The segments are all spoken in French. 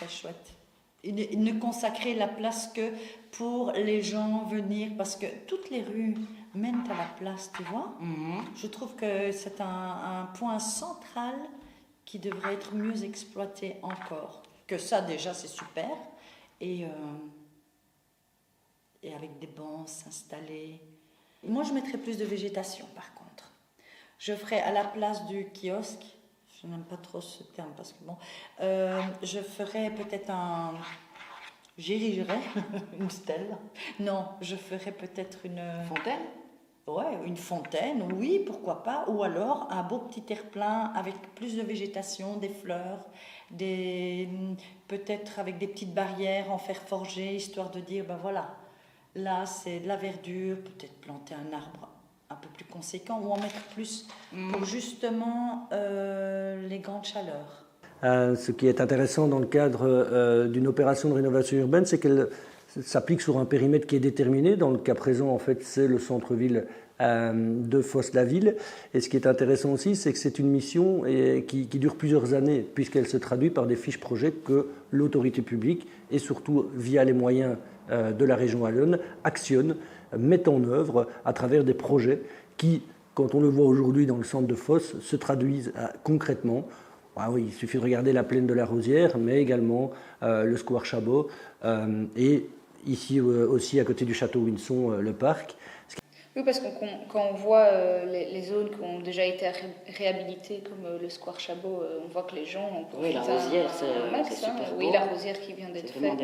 très chouette. Et ne consacrer la place que pour les gens venir, parce que toutes les rues mènent à la place, tu vois. Je trouve que c'est un point central qui devrait être mieux exploité encore. Que ça, déjà, c'est super. Et avec des bancs s'installer. Moi, je mettrais plus de végétation, par contre. Je ferais à la place du kiosque, je n'aime pas trop ce terme parce que bon, je ferais peut-être j'érigerais une stèle. Non, je ferais peut-être une fontaine. Ouais, une fontaine, oui, pourquoi pas. Ou alors un beau petit terre-plein avec plus de végétation, des fleurs, peut-être avec des petites barrières en fer forgé, histoire de dire, ben voilà, là c'est de la verdure, peut-être planter un arbre un peu plus conséquent ou en mettre plus pour justement les grandes chaleurs. Ce qui est intéressant dans le cadre d'une opération de rénovation urbaine, c'est qu'elle s'applique sur un périmètre qui est déterminé. Dans le cas présent, en fait, c'est le centre-ville de Fosse-la-Ville. Et ce qui est intéressant aussi, c'est que c'est une mission qui dure plusieurs années, puisqu'elle se traduit par des fiches projets que l'autorité publique, et surtout via les moyens de la région wallonne, actionne, met en œuvre à travers des projets qui, quand on le voit aujourd'hui dans le centre de Fosse, se traduisent concrètement. Ah oui, il suffit de regarder la plaine de la Rosière, mais également le square Chabot, et ici aussi à côté du château Winson, le parc. Oui, parce que quand on voit les zones qui ont déjà été réhabilitées, comme le square Chabot, on voit que les gens ont oui, la Rosière, c'est super beau. Oui, la Rosière qui vient d'être faite.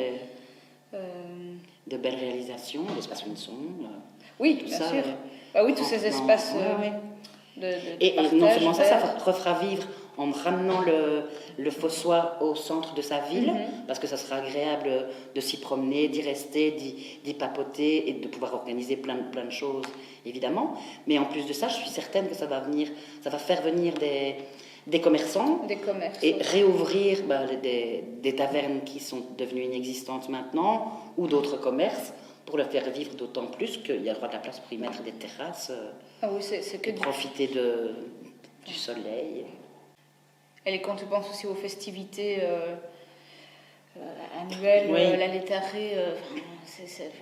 De belles réalisations, l'espace Winson. Oui, tout bien ça, sûr. Bah oui, tous ces espaces et non seulement ça refera vivre en ramenant le Fossois au centre de sa ville, parce que ça sera agréable de s'y promener, d'y rester, d'y papoter et de pouvoir organiser plein de choses, évidemment. Mais en plus de ça, je suis certaine que ça va faire venir des commerçants, et réouvrir des tavernes qui sont devenues inexistantes maintenant, ou d'autres commerces, pour le faire vivre d'autant plus qu'il y aura de la place pour y mettre des terrasses, profiter du soleil. Et quand tu penses aussi aux festivités annuelles, la Létarée,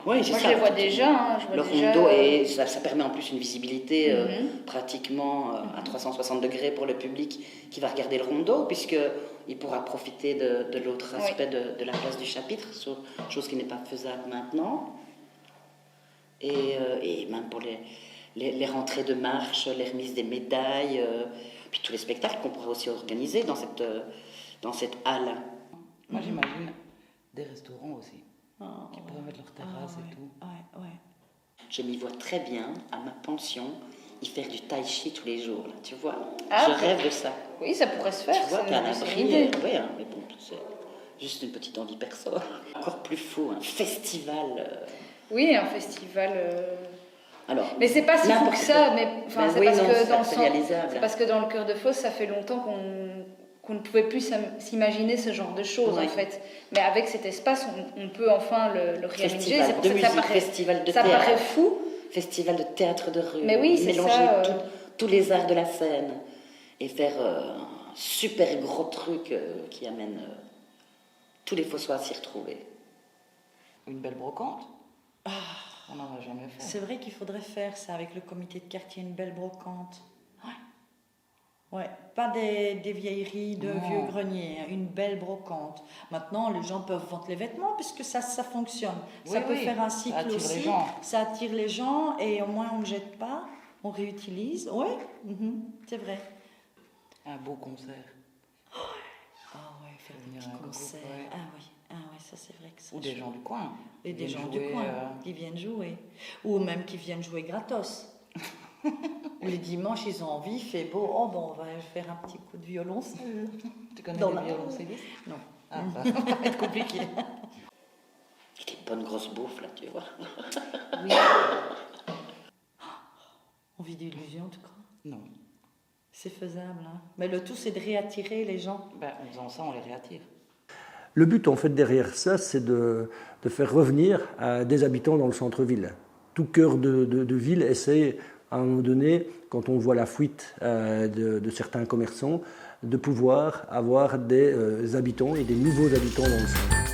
moi je les vois déjà. Le rondeau, et ça permet en plus une visibilité pratiquement à 360 degrés pour le public qui va regarder le rondeau, puisqu'il pourra profiter de l'autre aspect de la place du chapitre, chose qui n'est pas faisable maintenant. Et même pour les rentrées de marche, les remises des médailles, puis tous les spectacles qu'on pourra aussi organiser dans cette halle. Moi j'imagine des restaurants aussi, qui pourraient mettre leurs terrasses et tout. Je m'y vois très bien, à ma pension, y faire du tai chi tous les jours, là, tu vois. Je rêve de ça. Oui, ça pourrait se faire. Tu vois, t'as un abri, mais bon, c'est juste une petite envie perso. Encore plus fou, un festival. Oui, un festival. Alors, mais c'est pas si fou que ça, c'est parce que dans le cœur de Fosse, ça fait longtemps qu'on ne pouvait plus s'imaginer ce genre de choses, en fait. Mais avec cet espace, on peut enfin le réaliser. Festival de musique, festival de théâtre. Ça paraît fou. Festival de théâtre de rue. Mais oui, c'est mélanger ça. tous les arts de la scène et faire un super gros truc qui amène tous les Fossois à s'y retrouver. Une belle brocante. On n'en a jamais fait. C'est vrai qu'il faudrait faire ça avec le comité de quartier, une belle brocante. Ouais, pas des vieilleries de vieux greniers, une belle brocante. Maintenant, les gens peuvent vendre les vêtements puisque ça fonctionne. Ça peut faire un cycle aussi. Ça attire les gens et au moins on ne jette pas, on réutilise. Oui, c'est vrai. Un beau concert. Faire des petits concerts. Ça c'est vrai que ça. Ou des gens du coin. Et des gens du coin qui viennent jouer. Ou même qui viennent jouer gratos. Les dimanches, ils ont envie, il fait beau. Oh bon, on va faire un petit coup de violoncelle. Tu connais les violoncellistes? Non. Ça va être compliqué. Des bonnes grosses bouffes, là, tu vois. Oui. On vit d'illusions, tu crois? Non. C'est faisable, hein. Mais le tout, c'est de réattirer les gens. En faisant ça, on les réattire. Le but, en fait, derrière ça, c'est de faire revenir des habitants dans le centre-ville. Tout cœur de ville essaie à un moment donné, quand on voit la fuite de certains commerçants, de pouvoir avoir des habitants et des nouveaux habitants dans le centre.